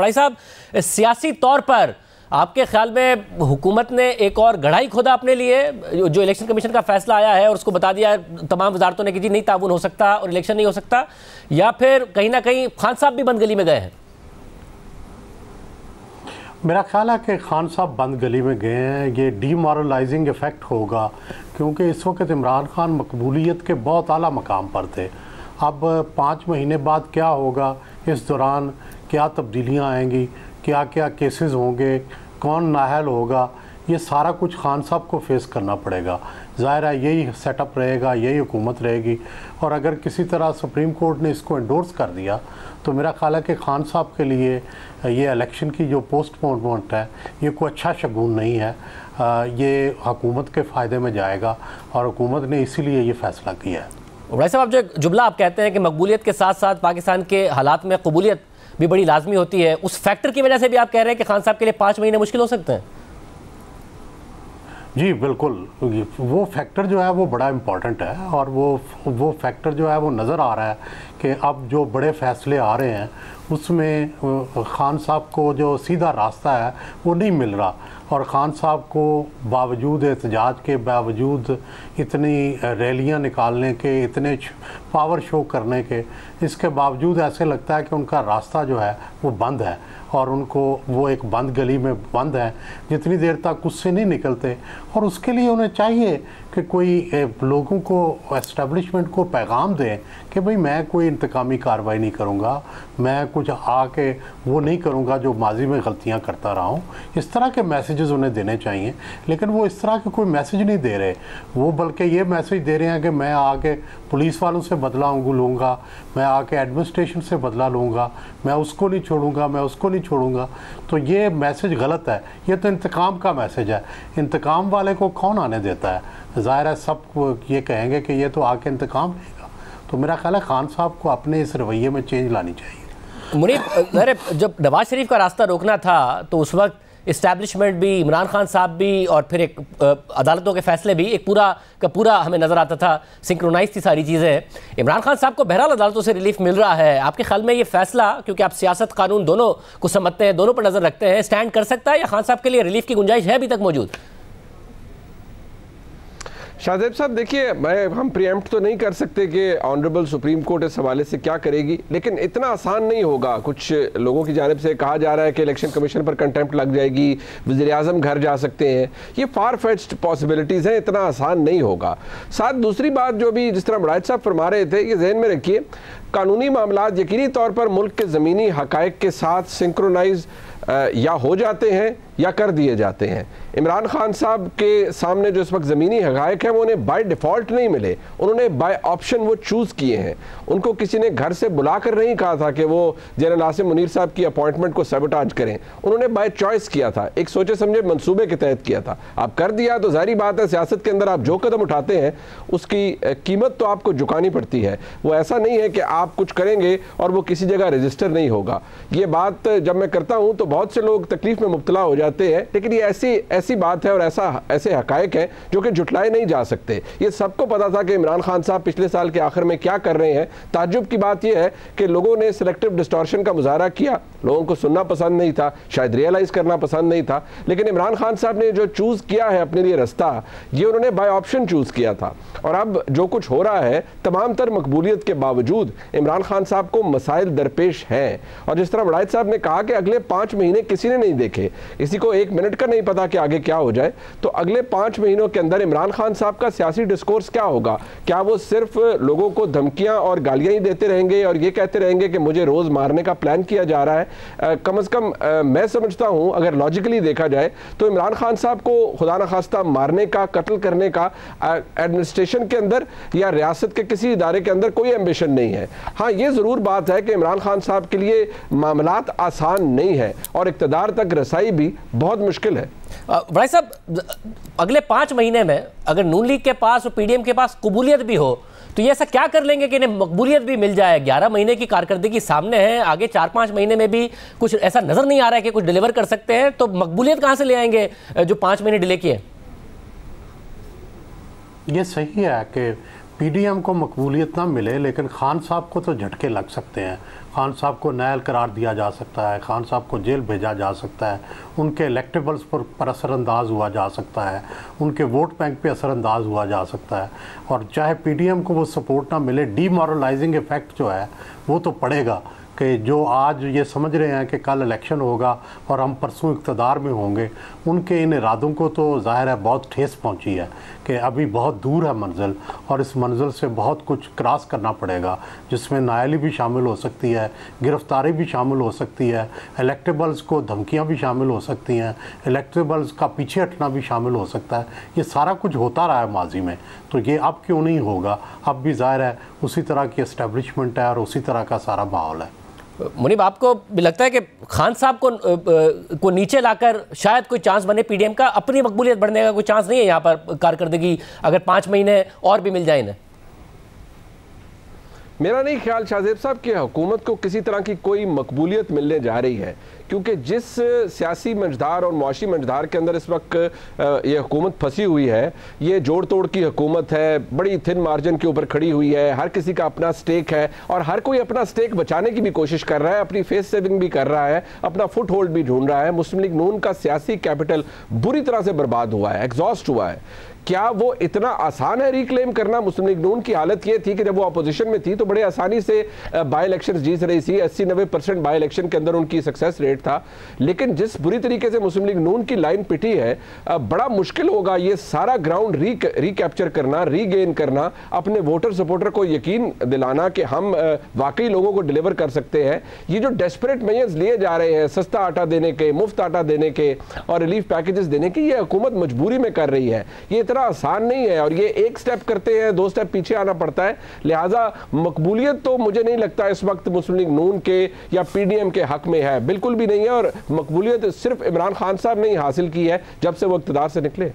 भाई साहब, सियासी तौर पर आपके ख्याल में हुकूमत ने एक और गढ़ाई खोदा अपने लिए? जो इलेक्शन कमीशन का फैसला आया है और उसको बता दिया तमाम वजारतों ने कि जी नहीं ताउन हो सकता और इलेक्शन नहीं हो सकता, या फिर कहीं ना कहीं खान साहब भी बंद गली में गए हैं? मेरा ख्याल है कि खान साहब बंद गली में गए हैं। ये डीमोरलाइजिंग इफ़ेक्ट होगा, क्योंकि इस वक्त इमरान खान मकबूलियत के बहुत आला मकाम पर थे। अब 5 महीने बाद क्या होगा, इस दौरान क्या तब्दीलियां आएंगी, क्या क्या केसेस होंगे, कौन नाअहल होगा, ये सारा कुछ खान साहब को फेस करना पड़ेगा। ज़ाहिर है यही सेटअप रहेगा, यही हुकूमत रहेगी। और अगर किसी तरह सुप्रीम कोर्ट ने इसको एंडोर्स कर दिया तो मेरा ख्याल है कि खान साहब के लिए ये इलेक्शन की जो पोस्टपोनमेंट है ये कोई अच्छा शगुन नहीं है। ये हुकूमत के फ़ायदे में जाएगा और हुकूमत ने इसीलिए ये फ़ैसला किया है। भाई साहब, आप जो जुमला आप कहते हैं कि मकबूलियत के साथ साथ पाकिस्तान के हालात में कबूलियत भी बड़ी लाजमी होती है, उस फैक्टर की वजह से भी आप कह रहे हैं कि खान साहब के लिए 5 महीने मुश्किल हो सकते हैं? जी बिल्कुल, वो फैक्टर जो है वो बड़ा इम्पॉर्टेंट है और वो फैक्टर जो है वो नज़र आ रहा है कि अब जो बड़े फ़ैसले आ रहे हैं उसमें खान साहब को जो सीधा रास्ता है वो नहीं मिल रहा। और ख़ान साहब को बावजूद एहतजाज के, बावजूद इतनी रैलियां निकालने के, इतने पावर शो करने के, इसके बावजूद ऐसे लगता है कि उनका रास्ता जो है वो बंद है और उनको वो एक बंद गली में बंद है, जितनी देर तक उससे नहीं निकलते। और उसके लिए उन्हें चाहिए कि कोई लोगों को, एस्टेब्लिशमेंट को पैगाम दें कि भाई मैं कोई इंतकामी कार्रवाई नहीं करूँगा, मैं कुछ आके वो नहीं करूँगा जो माजी में गलतियाँ करता रहा हूँ। इस तरह के मैसेजेस उन्हें देने चाहिए, लेकिन वो इस तरह के कोई मैसेज नहीं दे रहे। वो बल्कि ये मैसेज दे रहे हैं कि मैं आके पुलिस वालों से बदला लूँगा, मैं आके एडमिनिस्ट्रेशन से बदला लूँगा, मैं उसको नहीं छोड़ूंगा, मैं उसको नहीं छोड़ूंगा। तो ये मैसेज गलत है, ये तो इंतकाम का मैसेज है। इंतकाम वाले को कौन आने देता है? ज़ाहिर है सब ये कहेंगे कि ये तो आके इंतकाम लेगा। तो मेरा ख्याल है खान साहब को अपने इस रवैये में चेंज लानी चाहिए। मुनीब, जब नवाज शरीफ का रास्ता रोकना था तो उस वक्त इस्टेब्लिशमेंट भी, इमरान खान साहब भी और फिर एक अदालतों के फैसले भी, एक पूरा का पूरा हमें नज़र आता था, सिंक्रोनाइज थी सारी चीज़ें। इमरान खान साहब को बहरहाल अदालतों से रिलीफ मिल रहा है। आपके ख्याल में ये फैसला, क्योंकि आप सियासत कानून दोनों को समझते हैं, दोनों पर नज़र रखते हैं, स्टैंड कर सकता है या खान साहब के लिए रिलीफ की गुंजाइश है अभी तक मौजूद? शाहजेब साहब, देखिए, हम प्रीएम्प्ट तो नहीं कर सकते कि ऑनरेबल सुप्रीम कोर्ट इस हवाले से क्या करेगी, लेकिन इतना आसान नहीं होगा। कुछ लोगों की जानिब से कहा जा रहा है कि इलेक्शन कमीशन पर कंटेम्प्ट लग जाएगी, वज़ीर-ए-आज़म घर जा सकते हैं। ये फार फेच्ड पॉसिबिलिटीज़ हैं, इतना आसान नहीं होगा। साथ दूसरी बात जो भी जिस तरह बड़ाइच साहब फरमा रहे थे, ये जहन में रखिए, कानूनी मामलात यकीनी तौर पर मुल्क के ज़मीनी हक़ाइक़ के साथ सिंक्रोनाइज या हो जाते हैं या कर दिए जाते हैं। इमरान खान साहब के सामने जो इस वक्त ज़मीनी हक़ाइक़ हैं वो उन्हें बाय डिफ़ॉल्ट नहीं मिले, उन्होंने बाय ऑप्शन वो चूज़ किए हैं। उनको किसी ने घर से बुला कर नहीं कहा था कि वो जनरल आसिम मुनीर साहब की अपॉइंटमेंट को सबोटाज करें, उन्होंने बाय चॉइस किया था, एक सोचे समझे मंसूबे के तहत किया था। आप कर दिया तो ज़ाहिर बात है सियासत के अंदर आप जो कदम उठाते हैं उसकी कीमत तो आपको चुकानी पड़ती है। वो ऐसा नहीं है कि आप कुछ करेंगे और वो किसी जगह रजिस्टर नहीं होगा। ये बात जब मैं करता हूँ तो बहुत से लोग तकलीफ में मुब्तला हो जाते हैं, लेकिन ये ऐसी बात है और ऐसे हक़ाइक़ हैं जो कि जुटलाए नहीं जा सकते। ये सबको पता था कि इमरान खान साहब पिछले साल के आखिर में क्या कर रहे हैं। ताज्जुब की बात यह है कि लोगों ने सिलेक्टिव डिस्टॉर्शन का मुजाहरा किया, लोगों को सुनना पसंद नहीं था, शायद रियलाइज़ करना पसंद नहीं था, लेकिन इमरान खान साहब ने जो चूज़ किया है अपने लिए रास्ता, ये उन्होंने बाय ऑप्शन चूज़ किया था। और अब जो कुछ हो रहा है, तमाम तर मकबूलियत के बावजूद इमरान खान साहब को मसाइल दरपेश हैं। और जिस तरह बड़ाइच साहब ने कहा कि अगले 5 महीने किसी ने नहीं देखे, किसी को 1 मिनट का नहीं पता कि आगे क्या हो जाए, तो अगले 5 महीनों के अंदर इमरान खान साहब का सियासी डिस्कोर्स क्या होगा? क्या वो सिर्फ लोगों को धमकियां और गालियां ही देते रहेंगे और ये कहते रहेंगे कि मुझे रोज मारने का प्लान किया जा रहा है? कम अज कम मैं समझता हूं, अगर लॉजिकली देखा जाए तो इमरान खान साहब को खुदा न खास्ता मारने का, कत्ल करने का एडमिनिस्ट्रेशन के अंदर या रियासत के किसी इदारे के अंदर कोई एम्बिशन नहीं है। हाँ, ये जरूर बात है कि इमरान खान साहब के लिए मामलात आसान नहीं है और इक़्तिदार तक रसाई भी बहुत मुश्किल है। भाई साहब, अगले 5 महीने में अगर नून लीग के पास और पीडीएम के पास कबूलियत भी हो तो ये ऐसा क्या कर लेंगे कि इन्हें मकबूलियत भी मिल जाए? 11 महीने की कारकर्दगी सामने है, आगे 4-5 महीने में भी कुछ ऐसा नजर नहीं आ रहा है कि कुछ डिलीवर कर सकते हैं, तो मकबूलियत कहां से ले आएंगे जो 5 महीने डिले किए? ये सही है कि पीडीएम को मकबूलियत ना मिले, लेकिन खान साहब को तो झटके लग सकते हैं। खान साहब को नाअहल करार दिया जा सकता है, खान साहब को जेल भेजा जा सकता है, उनके इलेक्टेबल्स पर असरअंदाज हुआ जा सकता है, उनके वोट बैंक पे असरअंदाज हुआ जा सकता है। और चाहे पीडीएम को वो सपोर्ट ना मिले, डीमोरलाइजिंग इफेक्ट जो है वो तो पड़ेगा कि जो आज ये समझ रहे हैं कि कल इलेक्शन होगा और हम परसों इक़्तिदार में होंगे, उनके इन इरादों को तो ज़ाहिर है बहुत ठेस पहुंची है कि अभी बहुत दूर है मंजिल और इस मंजिल से बहुत कुछ क्रॉस करना पड़ेगा, जिसमें नाअहली भी शामिल हो सकती है, गिरफ्तारी भी शामिल हो सकती है, इलेक्टेबल्स को धमकियाँ भी शामिल हो सकती हैं, इलेक्टेबल्स का पीछे हटना भी शामिल हो सकता है। ये सारा कुछ होता रहा है माजी में, तो ये अब क्यों नहीं होगा? अब भी ज़ाहिर है उसी तरह की एस्टेब्लिशमेंट है और उसी तरह का सारा माहौल है। मुनीब, आपको भी लगता है कि खान साहब को नीचे लाकर शायद कोई चांस बने पीडीएम का? अपनी मकबूलियत बढ़ने का कोई चांस नहीं है यहाँ पर? कारकर्दगी अगर 5 महीने और भी मिल जाए इन्हें? मेरा नहीं ख्याल शाहजेब साहब कि हुकूमत को किसी तरह की कोई मकबूलियत मिलने जा रही है, क्योंकि जिस सियासी मंझधार और मुआशी मंझधार के अंदर इस वक्त ये हुकूमत फंसी हुई है, ये जोड़ तोड़ की हुकूमत है, बड़ी थिन मार्जिन के ऊपर खड़ी हुई है, हर किसी का अपना स्टेक है और हर कोई अपना स्टेक बचाने की भी कोशिश कर रहा है, अपनी फेस सेविंग भी कर रहा है, अपना फुट होल्ड भी ढूंढ रहा है। मुस्लिम लीग नून का सियासी कैपिटल बुरी तरह से बर्बाद हुआ है, एग्जॉस्ट हुआ है। क्या वो इतना आसान है रिक्लेम करना? मुस्लिम लीग नून की हालत ये थी कि जब वो अपोजिशन में थी तो बड़े आसानी से बाई इलेक्शन जीत रही थी, 80-90% बाई इलेक्शन के अंदर उनकी सक्सेस रेट था। लेकिन जिस बुरी तरीके से मुस्लिम लीग नून की लाइन पिटी है, बड़ा मुश्किल होगा ये सारा ग्राउंड रिकैप्चर करना, रीगेन करना, अपने वोटर सपोर्टर को यकीन दिलाना कि हम वाकई लोगों को डिलीवर कर सकते हैं। ये जो डेस्परेट मेजर्स लिए जा रहे हैं, सस्ता आटा देने के, मुफ्त आटा देने के और रिलीफ पैकेजेस देने के, ये हुकूमत मजबूरी में कर रही है। ये इतना आसान नहीं है और ये एक स्टेप करते हैं 2 स्टेप पीछे आना पड़ता है। लिहाजा मकबूलियत तो मुझे नहीं लगता इस वक्त मुस्लिम लीग नून के या पीडीएम के हक में है, बिल्कुल भी नहीं है। और मकबूलियत सिर्फ इमरान खान साहब ने ही हासिल की है जब से वो इक़्तिदार से निकले।